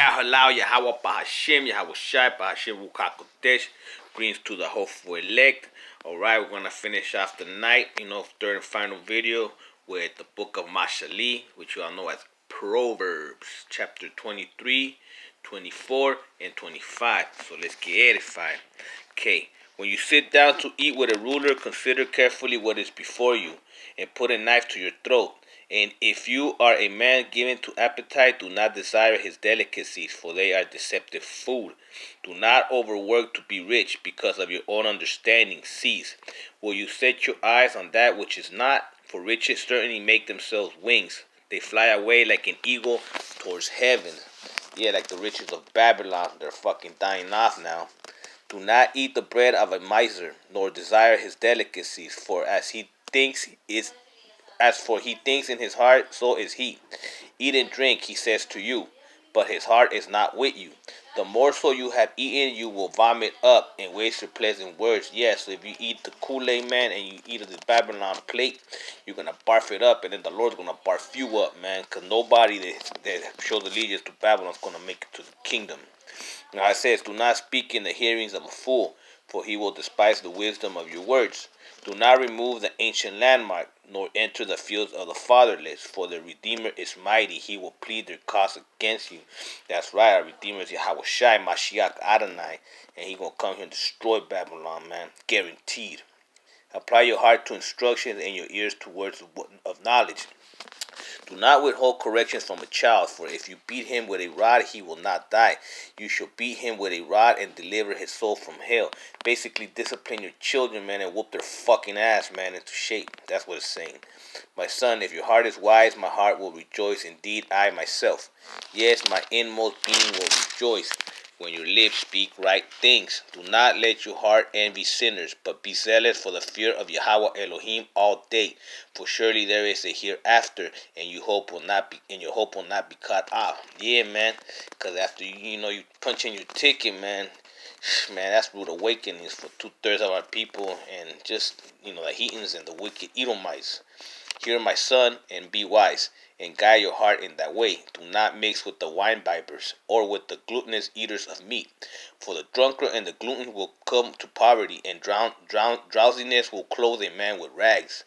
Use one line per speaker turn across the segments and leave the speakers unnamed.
Yahalau, Yahweh Bahashim, Yahweh Shai, Bahashim Wukakodesh. Greens to the hopeful elect. Alright, we're going to finish off the night, third and final video with the book of Mashali, which you all know as Proverbs, chapter 23, 24, and 25. So let's get edified. Okay, when you sit down to eat with a ruler, consider carefully what is before you, and put a knife to your throat. And if you are a man given to appetite, do not desire his delicacies, for they are deceptive food. Do not overwork to be rich, because of your own understanding cease. Will you set your eyes on that which is not? For riches certainly make themselves wings. They fly away like an eagle towards heaven. Yeah, like the riches of Babylon. They're fucking dying off now. Do not eat the bread of a miser, nor desire his delicacies, for as he thinks in his heart, so is he. Eat and drink, he says to you, but his heart is not with you. The morsel you have eaten, you will vomit up and waste your pleasant words. Yes, so if you eat the Kool-Aid, man, and you eat the Babylon plate, you're going to barf it up, and then the Lord's going to barf you up, man, because nobody that shows allegiance to Babylon is going to make it to the kingdom. Now it says, do not speak in the hearings of a fool, for he will despise the wisdom of your words. Do not remove the ancient landmark, nor enter the fields of the fatherless, for the Redeemer is mighty. He will plead their cause against you. That's right, our Redeemer is Yahweh Shai, Mashiach Adonai, and he going to come here and destroy Babylon, man, guaranteed. Apply your heart to instructions and your ears to words of knowledge. Do not withhold corrections from a child, for if you beat him with a rod, he will not die. You shall beat him with a rod and deliver his soul from hell. Basically, discipline your children, man, and whoop their fucking ass, man, into shape. That's what it's saying. My son, if your heart is wise, my heart will rejoice. Indeed, I myself. Yes, my inmost being will rejoice when your lips speak right things. Do not let your heart envy sinners, but be zealous for the fear of Yahweh Elohim all day. For surely there is a hereafter, and your hope will not be cut off. Yeah, man. Because after you punch in your ticket, man, that's rude awakenings for 2/3 of our people, and just the heathens and the wicked Edomites. Hear, my son, and be wise, and guide your heart in that way. Do not mix with the wine-bibbers, or with the gluttonous eaters of meat. For the drunkard and the glutton will come to poverty, and drowsiness will clothe a man with rags.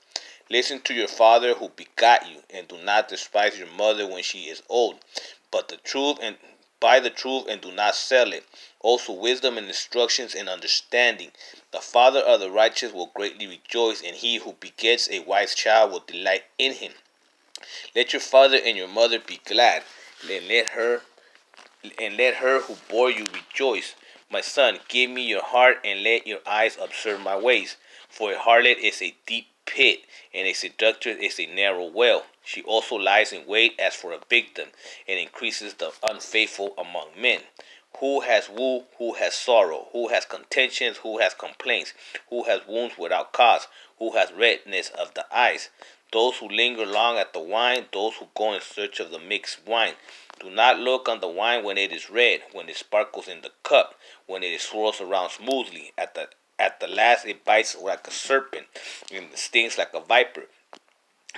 Listen to your father who begot you, and do not despise your mother when she is old. But buy the truth and do not sell it. Also wisdom and instructions and understanding. The father of the righteous will greatly rejoice, and he who begets a wise child will delight in him. Let your father and your mother be glad, and let her who bore you rejoice. My son, give me your heart, and let your eyes observe my ways. For a harlot is a deep pit, and a seductress is a narrow well. She also lies in wait as for a victim, and increases the unfaithful among men. Who has woe? Who has sorrow? Who has contentions? Who has complaints? Who has wounds without cause? Who has redness of the eyes? Those who linger long at the wine, those who go in search of the mixed wine. Do not look on the wine when it is red, when it sparkles in the cup, when it swirls around smoothly. At the last it bites like a serpent, and it stings like a viper.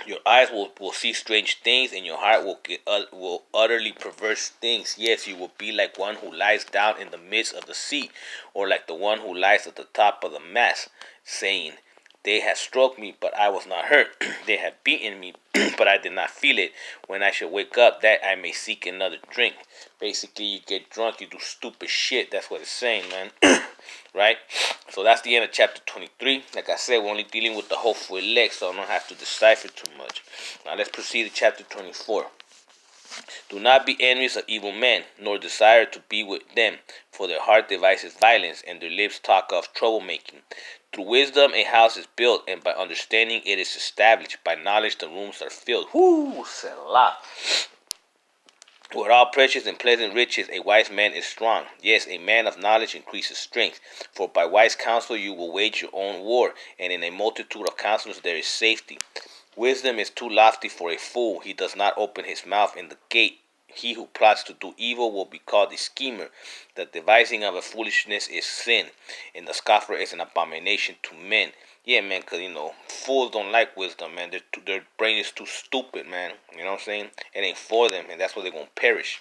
Your eyes will see strange things, and your heart will utterly perverse things. Yes, you will be like one who lies down in the midst of the sea, or like the one who lies at the top of the mast, saying, they have struck me, but I was not hurt. They have beaten me, but I did not feel it. When I shall wake up, that I may seek another drink. Basically, you get drunk, you do stupid shit. That's what it's saying, man. Right? So that's the end of chapter 23. Like I said, we're only dealing with the hopeful elect, so I don't have to decipher too much. Now let's proceed to chapter 24. Do not be envious of evil men, nor desire to be with them, for their heart devises violence, and their lips talk of troublemaking. Through wisdom a house is built, and by understanding it is established. By knowledge the rooms are filled. Whoo, Selah. With all precious and pleasant riches a wise man is strong. Yes, a man of knowledge increases strength. For by wise counsel you will wage your own war, and in a multitude of counselors there is safety. Wisdom is too lofty for a fool. He does not open his mouth in the gate. He who plots to do evil will be called a schemer. The devising of a foolishness is sin, and the scoffer is an abomination to men. Yeah, man, because, fools don't like wisdom, man. Their brain is too stupid, man. You know what I'm saying? It ain't for them, and that's why they're going to perish.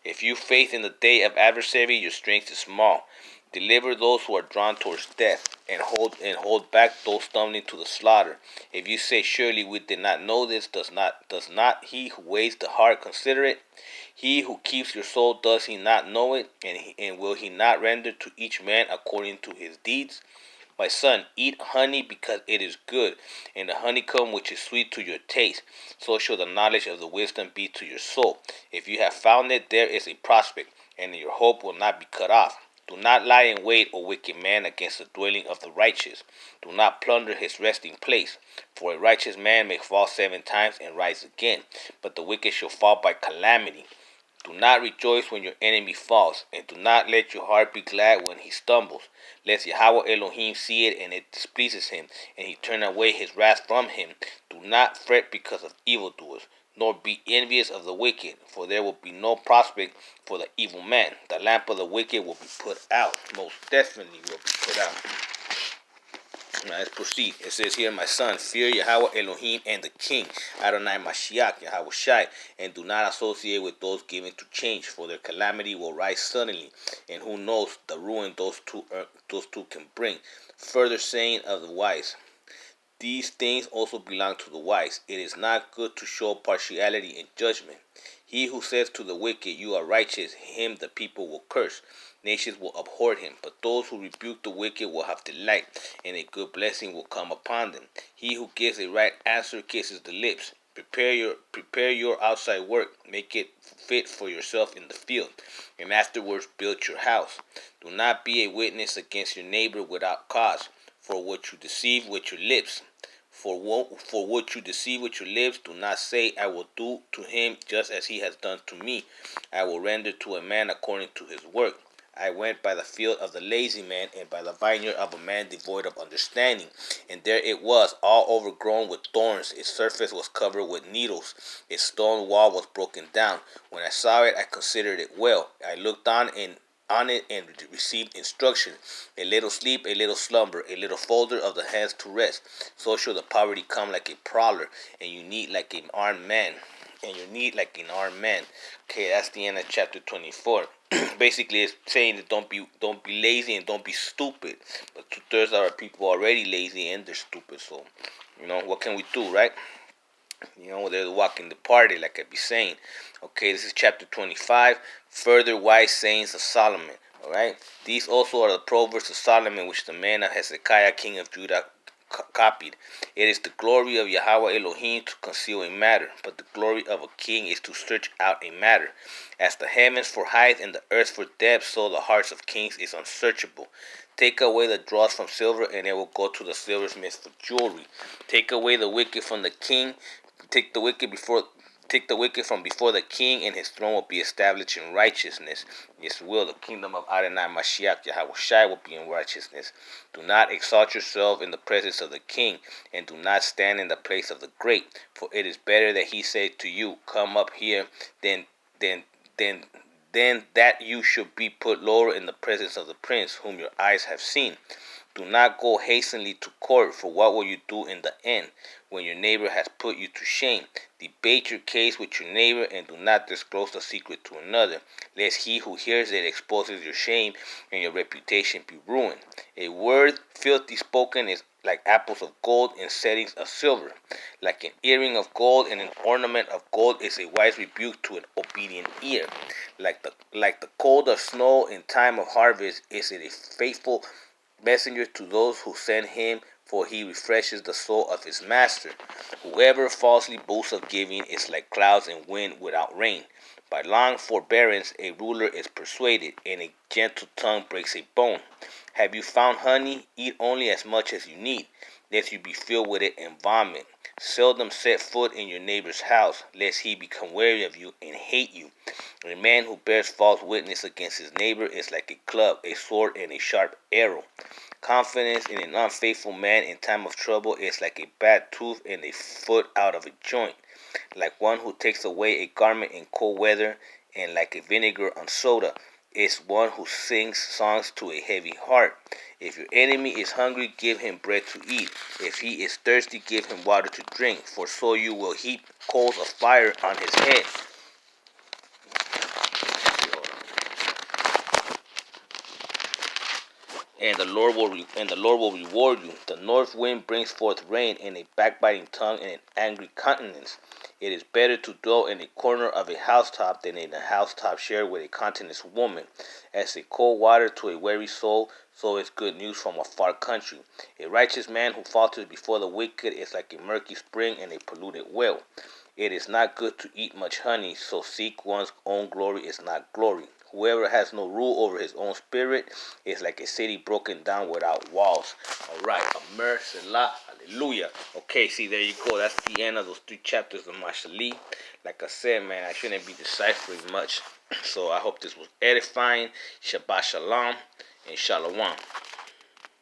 If you faith in the day of adversary, your strength is small. Deliver those who are drawn towards death, and hold back those stumbling to the slaughter. If you say, surely we did not know this, does not he who weighs the heart consider it? He who keeps your soul, does he not know it? And will he not render to each man according to his deeds? My son, eat honey because it is good, and the honeycomb which is sweet to your taste. So shall the knowledge of the wisdom be to your soul. If you have found it, there is a prospect, and your hope will not be cut off. Do not lie in wait, O wicked man, against the dwelling of the righteous. Do not plunder his resting place. For a righteous man may fall 7 times and rise again, but the wicked shall fall by calamity. Do not rejoice when your enemy falls, and do not let your heart be glad when he stumbles, lest Yahweh Elohim see it and it displeases him, and he turn away his wrath from him. Do not fret because of evildoers, nor be envious of the wicked, for there will be no prospect for the evil man. The lamp of the wicked will be put out, most definitely will be put out. Now let's proceed. It says here, my son, fear Yahweh Elohim and the king, Adonai Mashiach, Yahweh Shai, and do not associate with those given to change, for their calamity will rise suddenly, and who knows the ruin those two can bring. Further saying of the wise, these things also belong to the wise. It is not good to show partiality in judgment. He who says to the wicked, you are righteous, him the people will curse. Nations will abhor him, but those who rebuke the wicked will have delight, and a good blessing will come upon them. He who gives a right answer kisses the lips. Prepare your outside work, make it fit for yourself in the field, and afterwards build your house. Do not be a witness against your neighbor without cause, for what you deceive with your lips. For what you deceive with your lips, do not say, I will do to him just as he has done to me. I will render to a man according to his work. I went by the field of the lazy man, and by the vineyard of a man devoid of understanding. And there it was, all overgrown with thorns. Its surface was covered with needles. Its stone wall was broken down. When I saw it, I considered it well. I looked on it and received instruction. A little sleep, a little slumber, a little folder of the hands to rest. So shall the poverty come like a prowler, and you need like an armed man. Okay, that's the end of chapter 24. Basically, it's saying that don't be lazy and don't be stupid. But 2/3 of our people are already lazy and they're stupid. So, what can we do, right? They're walking the party, like I be saying. Okay, this is chapter 25. Further wise sayings of Solomon. All right, these also are the proverbs of Solomon, which the man of Hezekiah, king of Judah, copied. It is the glory of Yahweh Elohim to conceal a matter, but the glory of a king is to search out a matter. As the heavens for height and the earth for depth, so the hearts of kings is unsearchable. Take away the dross from silver, and it will go to the silversmith for jewelry. Take away the wicked from the king. Take the wicked from before the king, and his throne will be established in righteousness. Yes, will the kingdom of Adonai Mashiach Yahweh Shai will be in righteousness. Do not exalt yourself in the presence of the king, and do not stand in the place of the great. For it is better that he say to you, come up here, than that you should be put lower in the presence of the prince, whom your eyes have seen. Do not go hastily to court, for what will you do in the end, when your neighbor has put you to shame? Debate your case with your neighbor, and do not disclose the secret to another, lest he who hears it exposes your shame, and your reputation be ruined. A word filthy spoken is like apples of gold in settings of silver. Like an earring of gold and an ornament of gold is a wise rebuke to an obedient ear. Like the cold of snow in time of harvest is it a faithful messenger to those who send him, for he refreshes the soul of his master. Whoever falsely boasts of giving is like clouds and wind without rain. By long forbearance a ruler is persuaded, and a gentle tongue breaks a bone. Have you found honey? Eat only as much as you need, lest you be filled with it and vomit. Seldom set foot in your neighbor's house, lest he become weary of you and hate you. A man who bears false witness against his neighbor is like a club, a sword, and a sharp arrow. Confidence in an unfaithful man in time of trouble is like a bad tooth and a foot out of a joint. Like one who takes away a garment in cold weather, and like a vinegar on soda, is one who sings songs to a heavy heart. If your enemy is hungry, give him bread to eat. If he is thirsty, give him water to drink, for so you will heap coals of fire on his head. and the Lord will reward you. The north wind brings forth rain, and a backbiting tongue and an angry countenance. It is better to dwell in a corner of a housetop than in a housetop shared with a continental woman. As a cold water to a weary soul, so is good news from a far country. A righteous man who falters before the wicked is like a murky spring and a polluted well. It is not good to eat much honey, so seek one's own glory is not glory. Whoever has no rule over his own spirit is like a city broken down without walls. All right, Amer, Selah, Hallelujah. Okay, see, there you go. That's the end of those 3 chapters of Mashali. Like I said, man, I shouldn't be deciphering much. So I hope this was edifying. Shabbat Shalom and Shalom.